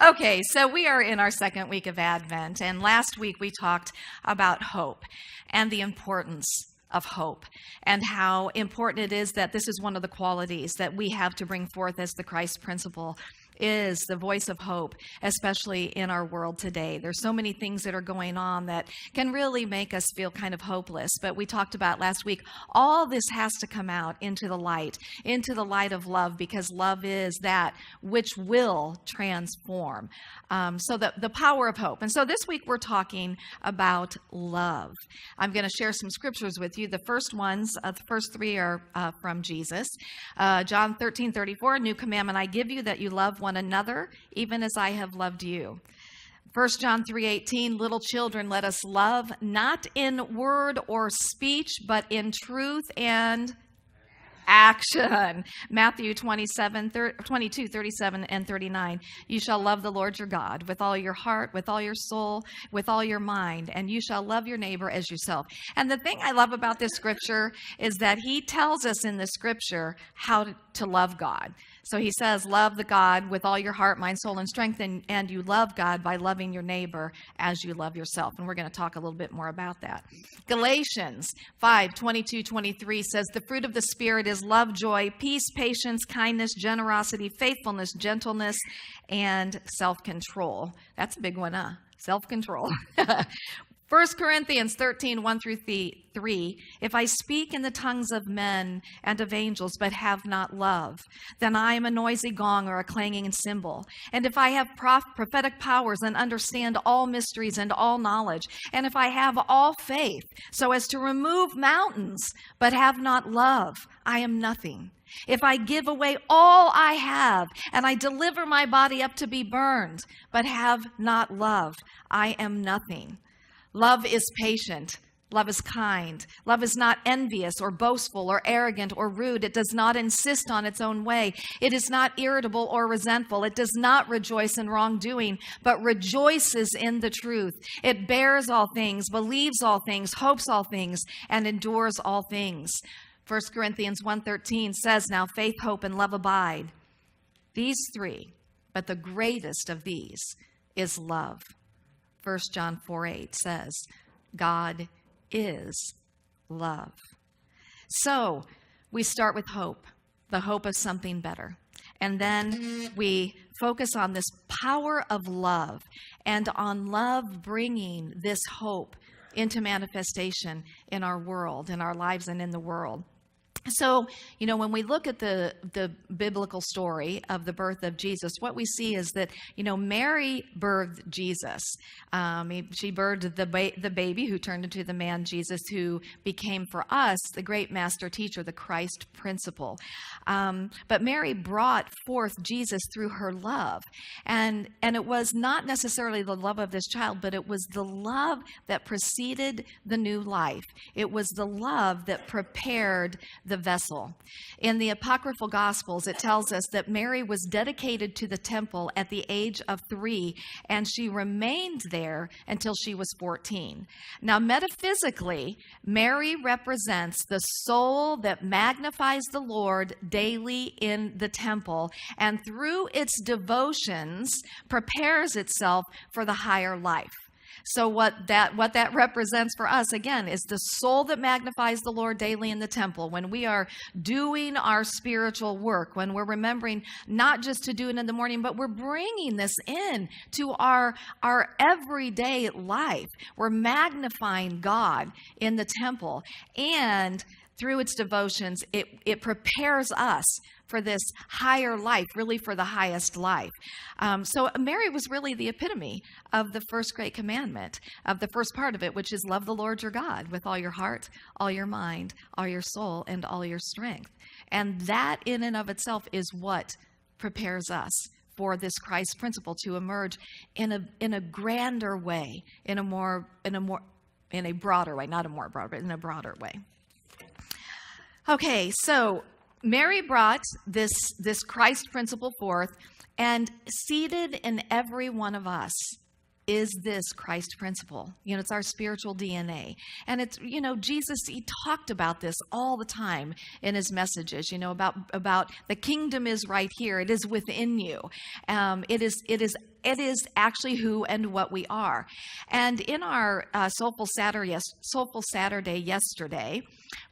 Okay, so we are in our second week of Advent, and last week we talked about hope and the importance of hope and how important it is that this is one of the qualities that we have to bring forth as the Christ principle is the voice of hope, especially in our world today. There's so many things that are going on that can really make us feel kind of hopeless. But we talked about last week, all this has to come out into the light of love, because love is that which will transform. So the power of hope. And so this week we're talking about love. I'm going to share some scriptures with you. The first ones, the first three are from Jesus. John 13:34, new commandment I give you, that you love one another, even as I have loved you. 1 John 3:18, little children, let us love, not in word or speech, but in truth and action. Matthew 22, 37, and 39. You shall love the Lord your God with all your heart, with all your soul, with all your mind, and you shall love your neighbor as yourself. And the thing I love about this scripture is that he tells us in the scripture how to love God. So he says, love the God with all your heart, mind, soul, and strength, and you love God by loving your neighbor as you love yourself. And we're going to talk a little bit more about that. Galatians 5:22-23 says, the fruit of the Spirit is love, joy, peace, patience, kindness, generosity, faithfulness, gentleness, and self-control. That's a big one, huh? Self-control. 1 Corinthians 13:1-3, if I speak in the tongues of men and of angels, but have not love, then I am a noisy gong or a clanging cymbal. And if I have prophetic powers and understand all mysteries and all knowledge, and if I have all faith so as to remove mountains, but have not love, I am nothing. If I give away all I have, and I deliver my body up to be burned, but have not love, I am nothing. Love is patient. Love is kind. Love is not envious or boastful or arrogant or rude. It does not insist on its own way. It is not irritable or resentful. It does not rejoice in wrongdoing, but rejoices in the truth. It bears all things, believes all things, hopes all things, and endures all things. 1 Corinthians 1:13 says, now faith, hope, and love abide. These three, but the greatest of these is love. 1 John 4:8 says, God is love. So we start with hope, the hope of something better. And then we focus on this power of love and on love bringing this hope into manifestation in our world, in our lives, and in the world. So, when we look at the biblical story of the birth of Jesus, what we see is that, Mary birthed Jesus. She birthed the baby who turned into the man Jesus, who became for us the great master teacher, the Christ principle. But Mary brought forth Jesus through her love. And it was not necessarily the love of this child, but it was the love that preceded the new life. It was the love that prepared the vessel. In the apocryphal Gospels, it tells us that Mary was dedicated to the temple at the age of 3, and she remained there until she was 14. Now, metaphysically, Mary represents the soul that magnifies the Lord daily in the temple, and through its devotions prepares itself for the higher life. So what that represents for us, again, is the soul that magnifies the Lord daily in the temple. When we are doing our spiritual work, when we're remembering not just to do it in the morning, but we're bringing this in to our everyday life. We're magnifying God in the temple. And through its devotions, it prepares us for this higher life, really for the highest life. So Mary was really the epitome of the first great commandment, of the first part of it, which is love the Lord your God with all your heart, all your mind, all your soul, and all your strength. And that in and of itself is what prepares us for this Christ principle to emerge in a grander way, in a broader way, not a more broad, but in a broader way. Okay, so Mary brought this Christ principle forth, and seated in every one of us is this Christ principle. It's our spiritual DNA. And it's, Jesus, he talked about this all the time in his messages, about the kingdom is right here. It is within you. It is actually who and what we are. And in our Soulful Saturday yesterday,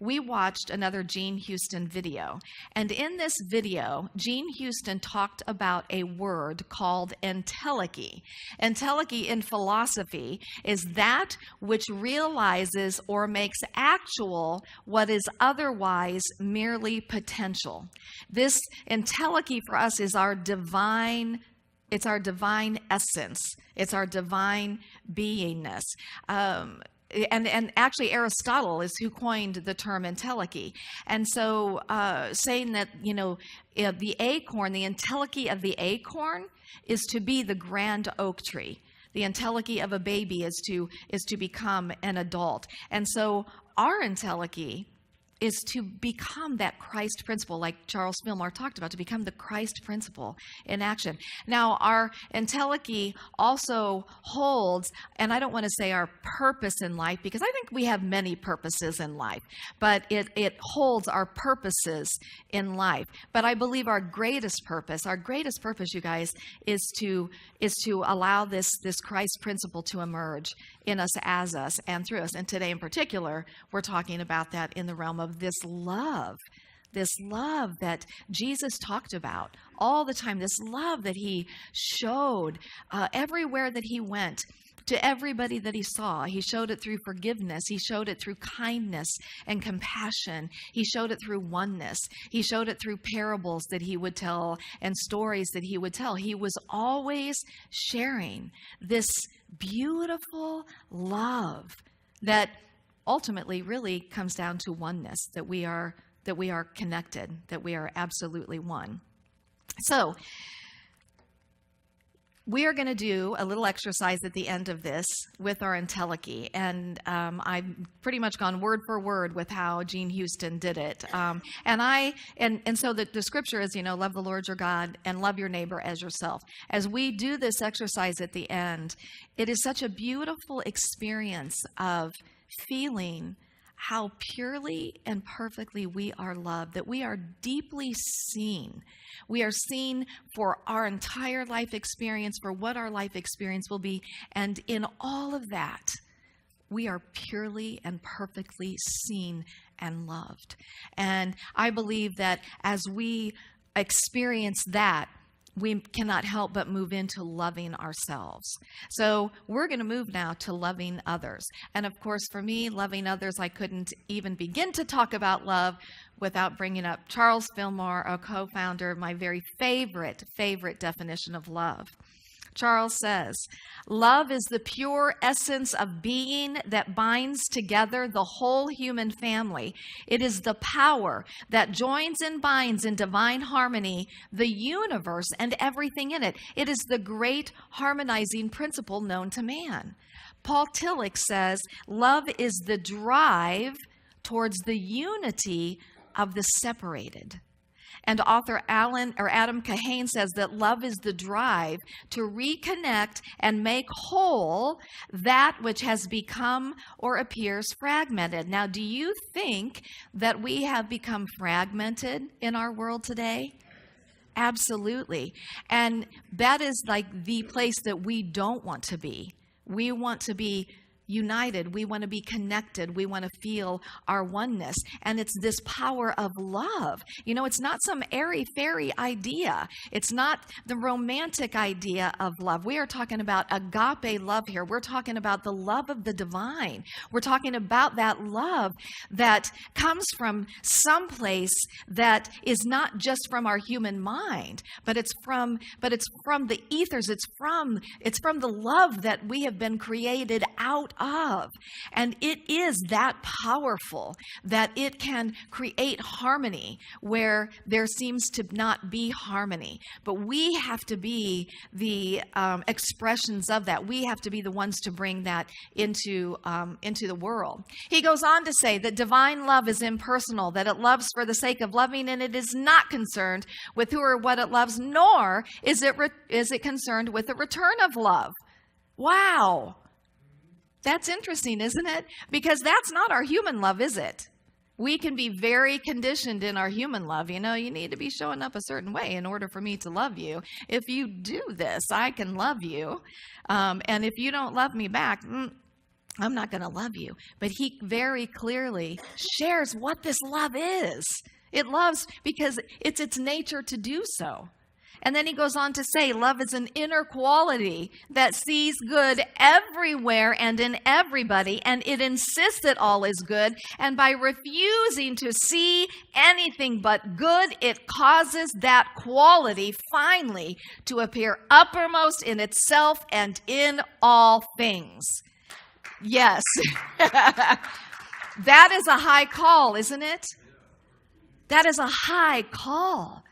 we watched another Gene Houston video. And in this video, Gene Houston talked about a word called entelechy. Entelechy in philosophy is that which realizes or makes actual what is otherwise merely potential. This entelechy for us is our divine essence. It's our divine beingness. And actually Aristotle is who coined the term entelechy. And so saying that, the acorn, the entelechy of the acorn is to be the grand oak tree. The entelechy of a baby is to become an adult. And so our entelechy is to become that Christ principle, like Charles Fillmore talked about, to become the Christ principle in action. Now, our entelechy also holds, and I don't want to say our purpose in life, because I think we have many purposes in life, but it holds our purposes in life. But I believe our greatest purpose, you guys, is to allow this Christ principle to emerge in us, as us, and through us. And today in particular, we're talking about that in the realm of this love that Jesus talked about all the time, this love that he showed everywhere that he went, to everybody that he saw. He showed it through forgiveness. He showed it through kindness and compassion. He showed it through oneness. He showed it through parables that he would tell and stories that he would tell. He was always sharing this beautiful love that ultimately really comes down to oneness, that we are connected, that we are absolutely one. So we are going to do a little exercise at the end of this with our entelechy, and I've pretty much gone word for word with how Gene Houston did it. And so the scripture is, love the Lord your God and love your neighbor as yourself. As we do this exercise at the end, it is such a beautiful experience of feeling how purely and perfectly we are loved, that we are deeply seen. We are seen for our entire life experience, for what our life experience will be. And in all of that, we are purely and perfectly seen and loved. And I believe that as we experience that, we cannot help but move into loving ourselves. So we're going to move now to loving others. And of course, for me, loving others, I couldn't even begin to talk about love without bringing up Charles Fillmore, a co-founder of my very favorite definition of love. Charles says, love is the pure essence of being that binds together the whole human family. It is the power that joins and binds in divine harmony the universe and everything in it. It is the great harmonizing principle known to man. Paul Tillich says, love is the drive towards the unity of the separated. And author Adam Kahane says that love is the drive to reconnect and make whole that which has become or appears fragmented. Now, do you think that we have become fragmented in our world today? Absolutely. And that is like the place that we don't want to be. We want to be united. We want to be connected. We want to feel our oneness. And it's this power of love. It's not some airy-fairy idea. It's not the romantic idea of love. We are talking about agape love here. We're talking about the love of the divine. We're talking about that love that comes from someplace that is not just from our human mind, but it's from the ethers. It's from the love that we have been created out of. And it is that powerful that it can create harmony where there seems to not be harmony. But we have to be the expressions of that. We have to be the ones to bring that into the world. He goes on to say that divine love is impersonal, that it loves for the sake of loving, and it is not concerned with who or what it loves, nor is it concerned with the return of love. Wow. That's interesting, isn't it? Because that's not our human love, is it? We can be very conditioned in our human love. You know, you need to be showing up a certain way in order for me to love you. If you do this, I can love you. And if you don't love me back, I'm not going to love you. But he very clearly shares what this love is. It loves because it's its nature to do so. And then he goes on to say, love is an inner quality that sees good everywhere and in everybody, and it insists that all is good. And by refusing to see anything but good, it causes that quality finally to appear uppermost in itself and in all things. Yes. That is a high call, isn't it? That is a high call.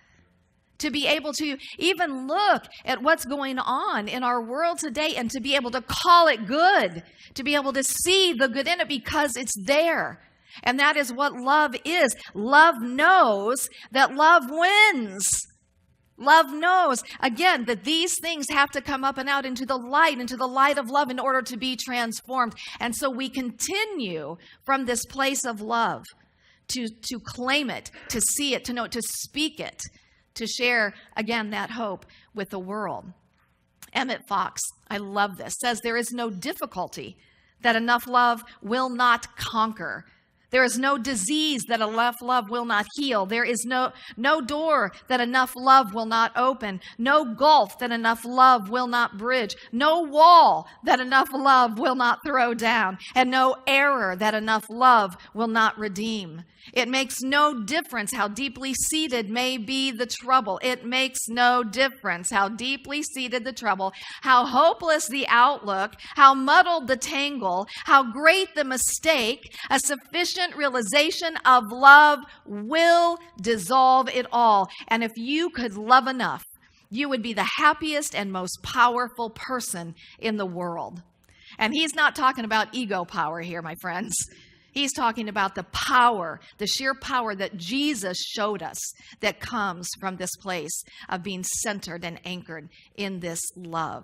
To be able to even look at what's going on in our world today and to be able to call it good, to be able to see the good in it because it's there. And that is what love is. Love knows that love wins. Love knows, again, that these things have to come up and out into the light of love in order to be transformed. And so we continue from this place of love to claim it, to see it, to know it, to speak it, to share, again, that hope with the world. Emmett Fox, I love this, says there is no difficulty that enough love will not conquer. There is no disease that enough love will not heal. There is no door that enough love will not open. No gulf that enough love will not bridge. No wall that enough love will not throw down. And no error that enough love will not redeem. It makes no difference how deeply seated may be the trouble. It makes no difference how deeply seated the trouble, how hopeless the outlook, how muddled the tangle, how great the mistake. A sufficient realization of love will dissolve it all. And if you could love enough, you would be the happiest and most powerful person in the world. And he's not talking about ego power here, my friends. He's talking about the power, the sheer power that Jesus showed us that comes from this place of being centered and anchored in this love.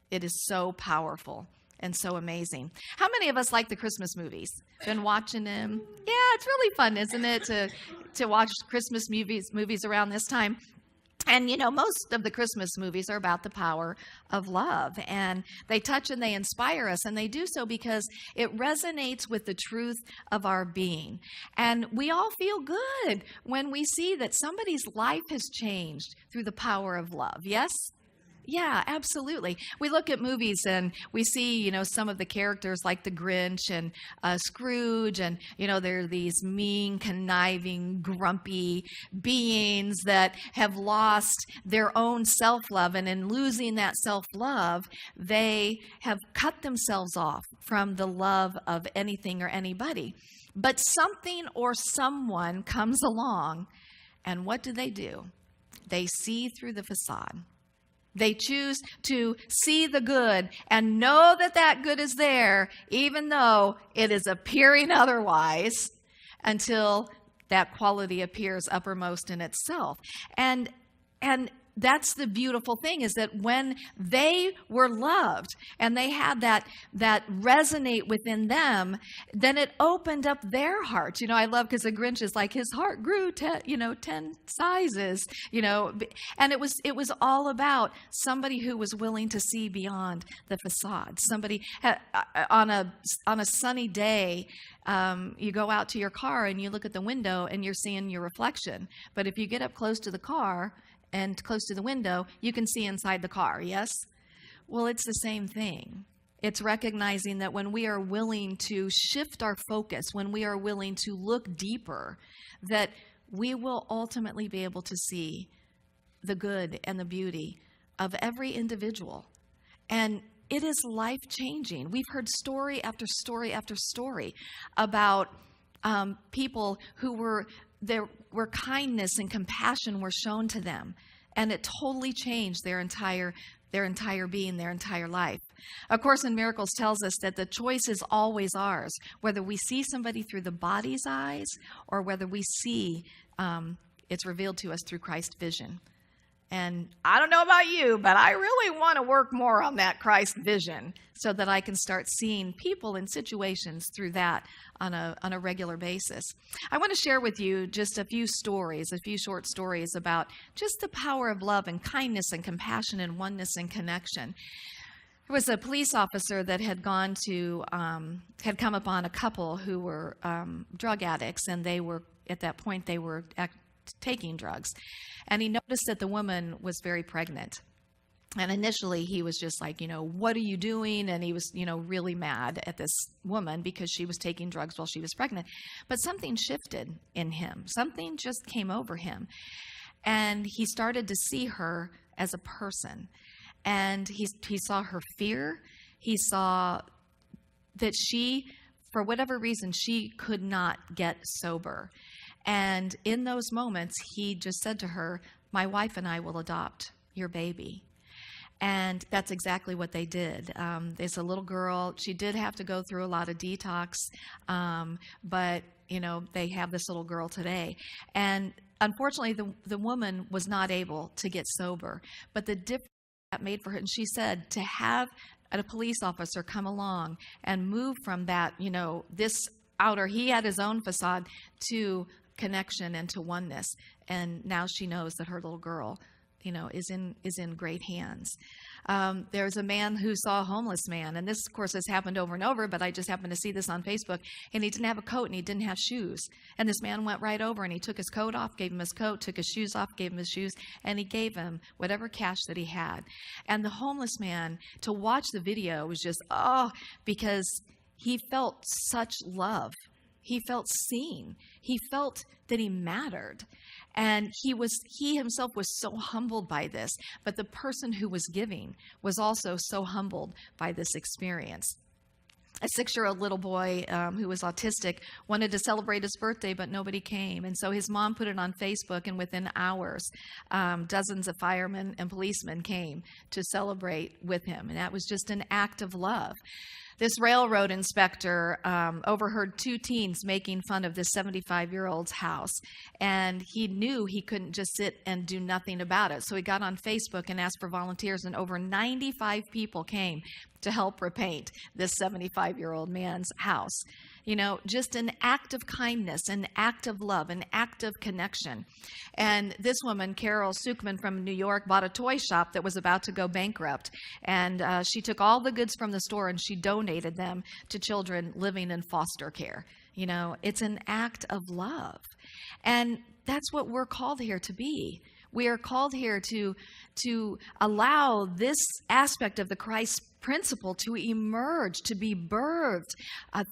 It is so powerful and so amazing. How many of us like the Christmas movies? Been watching them? Yeah, it's really fun, isn't it, to watch Christmas movies around this time? And, you know, most of the Christmas movies are about the power of love, and they touch and they inspire us, and they do so because it resonates with the truth of our being. And we all feel good when we see that somebody's life has changed through the power of love. Yes? Yeah, absolutely. We look at movies and we see, you know, some of the characters like the Grinch and Scrooge, and, you know, they're these mean, conniving, grumpy beings that have lost their own self-love. And in losing that self-love, they have cut themselves off from the love of anything or anybody. But something or someone comes along, and what do? They see through the facade. They choose to see the good and know that that good is there, even though it is appearing otherwise, until that quality appears uppermost in itself. And that's the beautiful thing, is that when they were loved and they had that resonate within them, then it opened up their hearts. You know, I love, because the Grinch is like, his heart grew 10 sizes, you know, and it was all about somebody who was willing to see beyond the facade. Somebody on a sunny day, you go out to your car and you look at the window and you're seeing your reflection. But if you get up close to the car and close to the window, you can see inside the car, yes? Well, it's the same thing. It's recognizing that when we are willing to shift our focus, when we are willing to look deeper, that we will ultimately be able to see the good and the beauty of every individual. And it is life-changing. We've heard story after story after story about people who were there, where kindness and compassion were shown to them, and it totally changed their entire being, their entire life. A Course in Miracles tells us that the choice is always ours, whether we see somebody through the body's eyes or whether we see it's revealed to us through Christ's vision. And I don't know about you, but I really want to work more on that Christ vision so that I can start seeing people and situations through that on a regular basis. I want to share with you just a few short stories about just the power of love and kindness and compassion and oneness and connection. There was a police officer that had had come upon a couple who were drug addicts, and at that point they were taking drugs. And he noticed that the woman was very pregnant. And initially he was just like, what are you doing? And he was, really mad at this woman because she was taking drugs while she was pregnant. But something shifted in him. Something just came over him. And he started to see her as a person. And he saw her fear. He saw that she, for whatever reason, she could not get sober. And in those moments, he just said to her, my wife and I will adopt your baby. And that's exactly what they did. There's a little girl. She did have to go through a lot of detox, but, they have this little girl today. And unfortunately, the woman was not able to get sober. But the difference that made for her, and she said, to have a police officer come along and move from that, this outer, he had his own facade, to connection and to oneness. And now she knows that her little girl, is in great hands. There's a man who saw a homeless man, and this, of course, has happened over and over, but I just happened to see this on Facebook, and he didn't have a coat, and he didn't have shoes. And this man went right over, and he took his coat off, gave him his coat, took his shoes off, gave him his shoes, and he gave him whatever cash that he had. And the homeless man, to watch the video, was just, because he felt such love. He felt seen. He felt that he mattered. And he himself was so humbled by this, but the person who was giving was also so humbled by this experience. A 6-year-old little boy who was autistic wanted to celebrate his birthday, but nobody came. And so his mom put it on Facebook, and within hours, dozens of firemen and policemen came to celebrate with him. And that was just an act of love. This railroad inspector overheard 2 teens making fun of this 75-year-old's house, and he knew he couldn't just sit and do nothing about it. So he got on Facebook and asked for volunteers, and over 95 people came to help repaint this 75-year-old man's house. Just an act of kindness, an act of love, an act of connection. And this woman, Carol Sukman from New York, bought a toy shop that was about to go bankrupt. And she took all the goods from the store and she donated them to children living in foster care. It's an act of love. And that's what we're called here to be. We are called here to allow this aspect of the Christ principle to emerge, to be birthed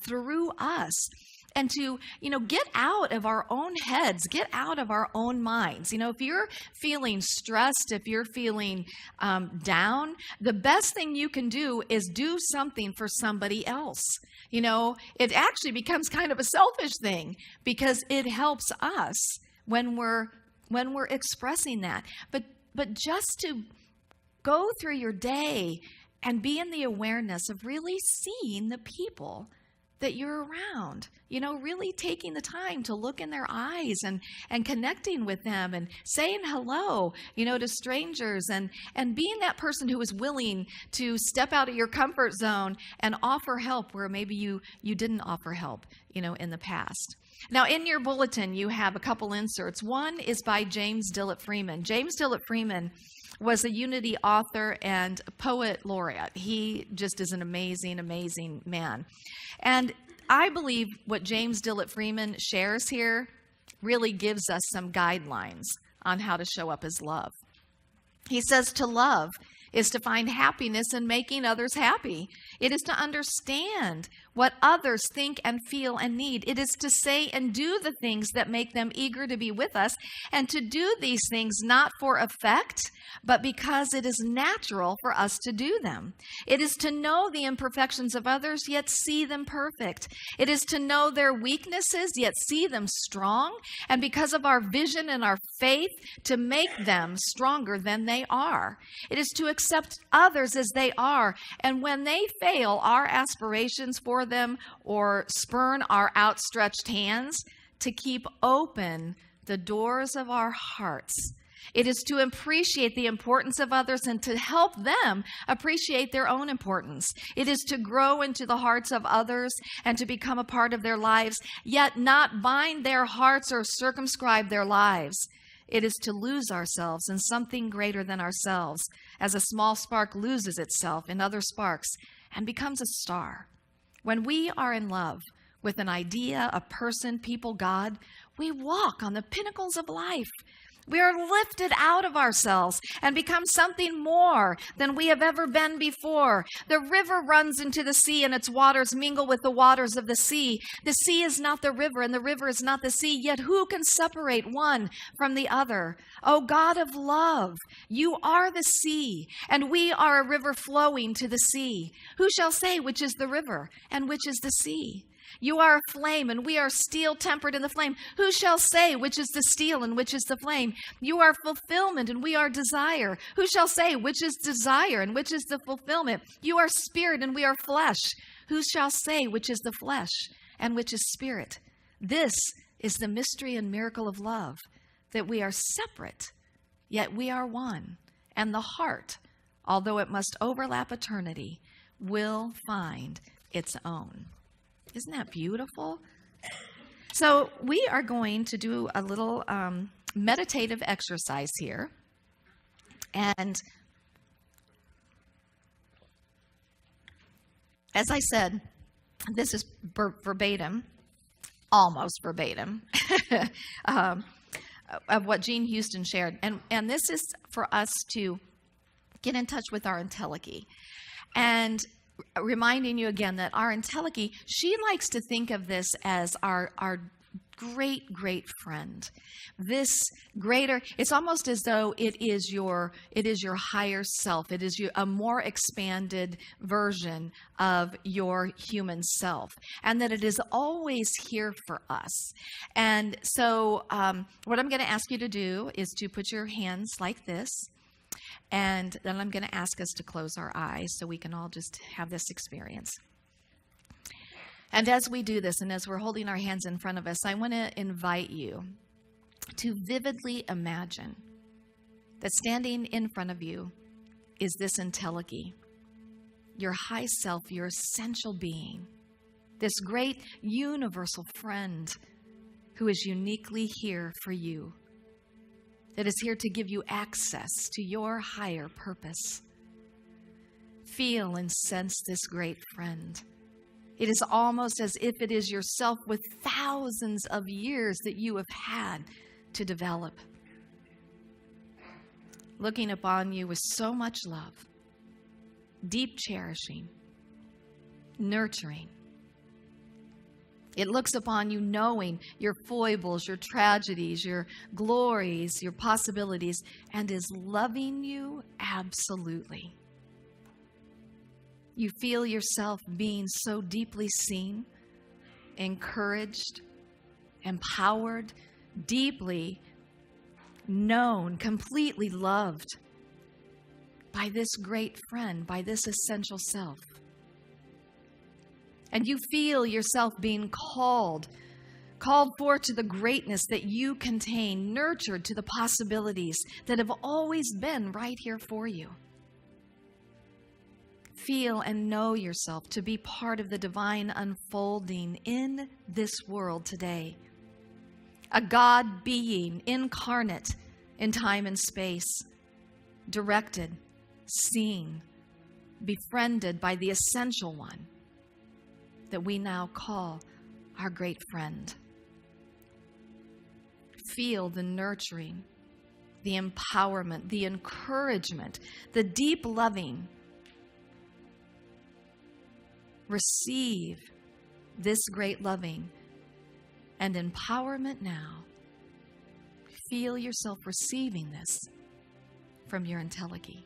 through us, and to, get out of our own heads, get out of our own minds. If you're feeling stressed, if you're feeling down, the best thing you can do is do something for somebody else. It actually becomes kind of a selfish thing because it helps us when we're expressing that. But just to go through your day and be in the awareness of really seeing the people that you're around, really taking the time to look in their eyes and connecting with them and saying hello, to strangers, and being that person who is willing to step out of your comfort zone and offer help where maybe you didn't offer help, in the past. Now, in your bulletin, you have a couple inserts. One is by James Dillett Freeman. James Dillett Freeman was a Unity author and poet laureate. He just is an amazing, amazing man. And I believe what James Dillett Freeman shares here really gives us some guidelines on how to show up as love. He says to love is to find happiness in making others happy. It is to understand what others think and feel and need. It is to say and do the things that make them eager to be with us, and to do these things not for effect, but because it is natural for us to do them. It is to know the imperfections of others, yet see them perfect. It is to know their weaknesses, yet see them strong, and because of our vision and our faith, to make them stronger than they are. It is to accept others as they are, and when they fail our aspirations for them or spurn our outstretched hands, to keep open the doors of our hearts It is to appreciate the importance of others and to help them appreciate their own importance. It is to grow into the hearts of others and to become a part of their lives, yet not bind their hearts or circumscribe their lives. It is to lose ourselves in something greater than ourselves, as a small spark loses itself in other sparks and becomes a star. When we are in love with an idea, a person, people, God, we walk on the pinnacles of life. We are lifted out of ourselves and become something more than we have ever been before. The river runs into the sea and its waters mingle with the waters of the sea. The sea is not the river and the river is not the sea, yet who can separate one from the other? O God of love, you are the sea, and we are a river flowing to the sea. Who shall say which is the river and which is the sea? You are a flame, and we are steel tempered in the flame. Who shall say which is the steel and which is the flame? You are fulfillment, and we are desire. Who shall say which is desire and which is the fulfillment? You are spirit, and we are flesh. Who shall say which is the flesh and which is spirit? This is the mystery and miracle of love, that we are separate, yet we are one. And the heart, although it must overlap eternity, will find its own. Isn't that beautiful? So we are going to do a little meditative exercise here. And as I said, this is verbatim, almost verbatim, of what Jean Houston shared. And this is for us to get in touch with our entelechy. And reminding you again that our entelechy, she likes to think of this as our great, great friend. This greater, it's almost as though it is your higher self. It is a more expanded version of your human self, and that it is always here for us. And so what I'm going to ask you to do is to put your hands like this. And then I'm going to ask us to close our eyes so we can all just have this experience. And as we do this, and as we're holding our hands in front of us, I want to invite you to vividly imagine that standing in front of you is this entelechy, your high self, your essential being, this great universal friend who is uniquely here for you, that is here to give you access to your higher purpose. Feel and sense this great friend. It is almost as if it is yourself with thousands of years that you have had to develop. Looking upon you with so much love, deep cherishing, nurturing. It looks upon you knowing your foibles, your tragedies, your glories, your possibilities, and is loving you absolutely. You feel yourself being so deeply seen, encouraged, empowered, deeply known, completely loved by this great friend, by this essential self. And you feel yourself being called forth to the greatness that you contain, nurtured to the possibilities that have always been right here for you. Feel and know yourself to be part of the divine unfolding in this world today. A God being incarnate in time and space, directed, seen, befriended by the essential one that we now call our great friend. Feel the nurturing, the empowerment, the encouragement, the deep loving. Receive this great loving and empowerment now. Feel yourself receiving this from your entelechy.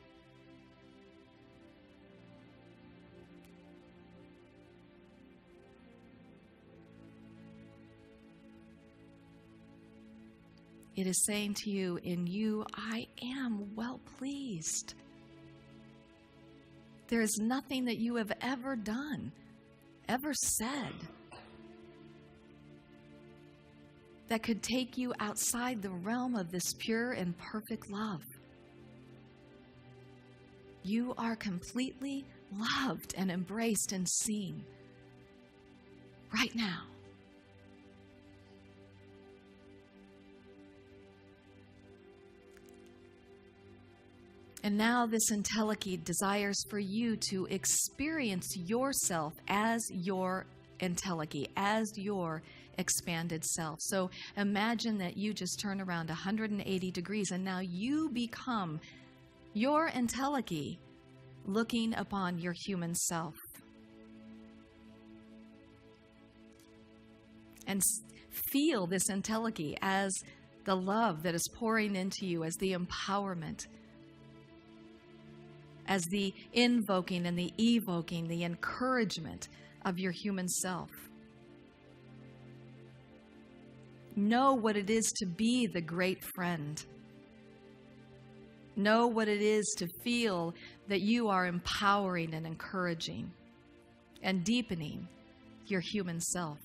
It is saying to you, in you, I am well pleased. There is nothing that you have ever done, ever said, that could take you outside the realm of this pure and perfect love. You are completely loved and embraced and seen right now. And now this entelechy desires for you to experience yourself as your entelechy, as your expanded self. So imagine that you just turn around 180 degrees and now you become your entelechy looking upon your human self. And feel this entelechy as the love that is pouring into you, as the empowerment, as the invoking and the evoking, the encouragement of your human self. Know what it is to be the great friend. Know what it is to feel that you are empowering and encouraging and deepening your human self.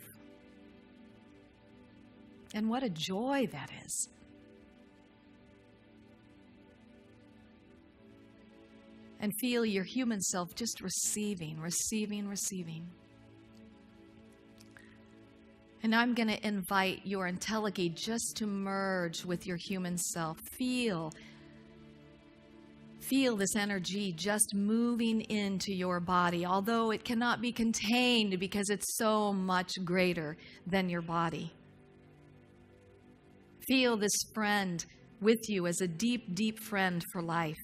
And what a joy that is. And feel your human self just receiving. And I'm going to invite your entelechy just to merge with your human self. Feel this energy just moving into your body, although it cannot be contained because it's so much greater than your body. Feel this friend with you as a deep, deep friend for life.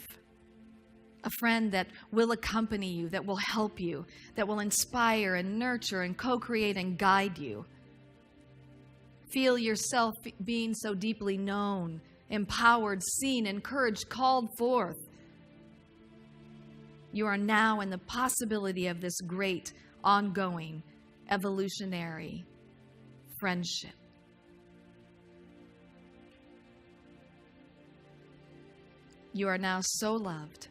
A friend that will accompany you, that will help you, that will inspire and nurture and co-create and guide you. Feel yourself being so deeply known, empowered, seen, encouraged, called forth. You are now in the possibility of this great, ongoing, evolutionary friendship. You are now so loved,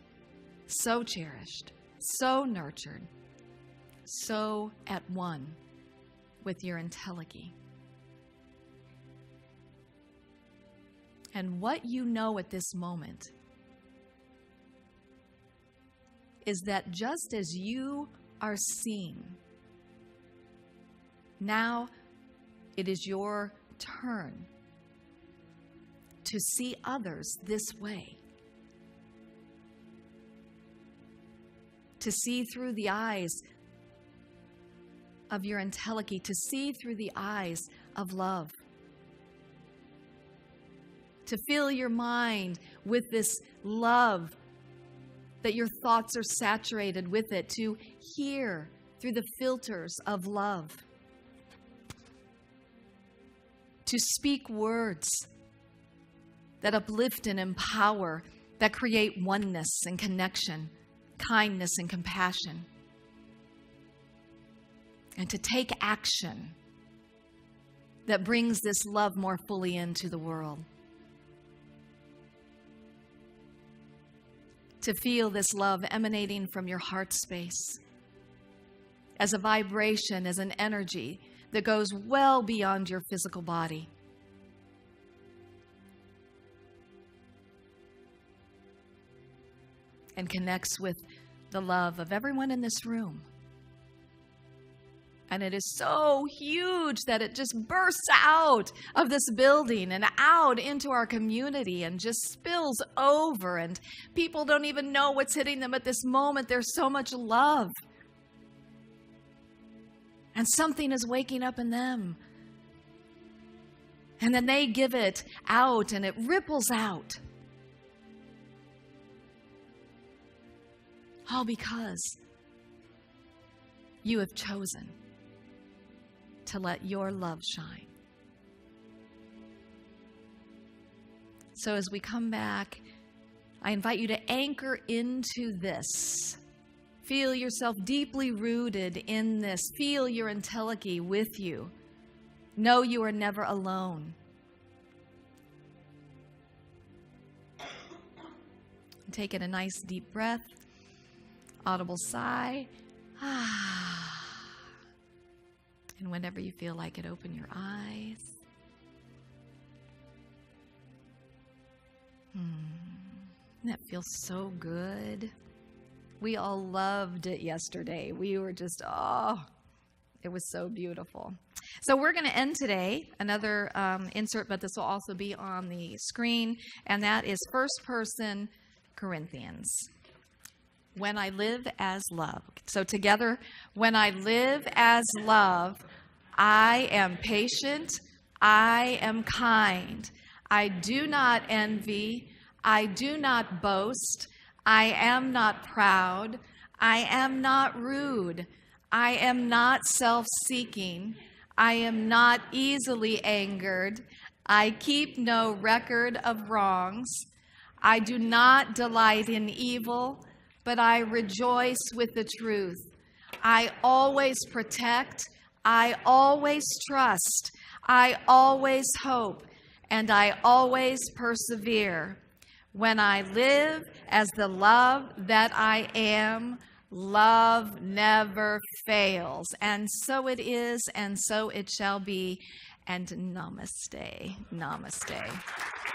so cherished, so nurtured, so at one with your entelechy. And what you know at this moment is that just as you are seen, now it is your turn to see others this way. To see through the eyes of your entelechy, to see through the eyes of love. To fill your mind with this love, that your thoughts are saturated with it, to hear through the filters of love. To speak words that uplift and empower, that create oneness and connection, kindness and compassion. And to take action that brings this love more fully into the world. To feel this love emanating from your heart space as a vibration, as an energy that goes well beyond your physical body. And connects with the love of everyone in this room. And it is so huge that it just bursts out of this building and out into our community and just spills over. And people don't even know what's hitting them at this moment. There's so much love. And something is waking up in them. And then they give it out and it ripples out. All because you have chosen to let your love shine. So as we come back, I invite you to anchor into this. Feel yourself deeply rooted in this. Feel your entelechy with you. Know you are never alone. Take in a nice deep breath. Audible sigh. And whenever you feel like it, open your eyes. That feels so good. We all loved it yesterday. We were just, it was so beautiful. So we're going to end today, another insert, but this will also be on the screen, and that is 1 Person Corinthians. When I live as love. So together, when I live as love, I am patient, I am kind, I do not envy, I do not boast, I am not proud, I am not rude, I am not self-seeking, I am not easily angered, I keep no record of wrongs, I do not delight in evil, but I rejoice with the truth. I always protect, I always trust, I always hope, and I always persevere. When I live as the love that I am, love never fails. And so it is, and so it shall be. And namaste. Namaste.